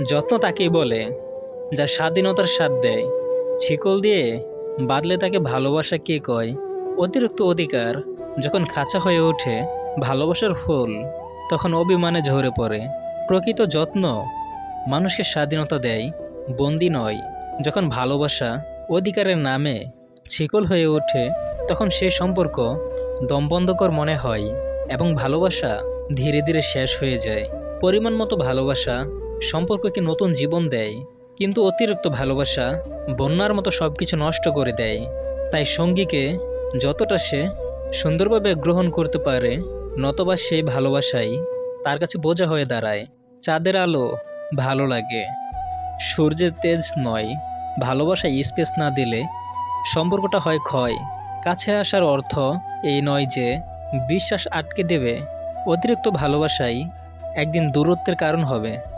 যত্ন তাকেই বলে যা স্বাধীনতার স্বাদ দেয়। শিকল দিয়ে বাঁধলে তাকে ভালোবাসা কে কয়? অতিরিক্ত অধিকার যখন খাঁচা হয়ে ওঠে ভালোবাসার ফুল, তখন অভিমানে ঝরে পড়ে। প্রকৃত যত্ন মানুষকে স্বাধীনতা দেয়, বন্দি নয়। যখন ভালোবাসা অধিকারের নামে শিকল হয়ে ওঠে, তখন সে সম্পর্ক দমবন্ধকর মনে হয় এবং ভালোবাসা ধীরে ধীরে শেষ হয়ে যায়। পরিমাণ মতো ভালোবাসা সম্পর্ককে নতুন জীবন দেয়, কিন্তু অতিরিক্ত ভালোবাসা বন্যার মতো সব কিছু নষ্ট করে দেয়। তাই সঙ্গীকে যতটা সে সুন্দরভাবে গ্রহণ করতে পারে, নতবা সেই ভালোবাসাই তার কাছে বোঝা হয়ে দাঁড়ায়। চাঁদের আলো ভালো লাগে, সূর্যের তেজ নয়। ভালোবাসায় স্পেস না দিলে সম্পর্কটা হয় ক্ষয়। কাছে আসার অর্থ এই নয় যে বিশ্বাস আটকে দেবে। অতিরিক্ত ভালোবাসাই একদিন দূরত্বের কারণ হবে।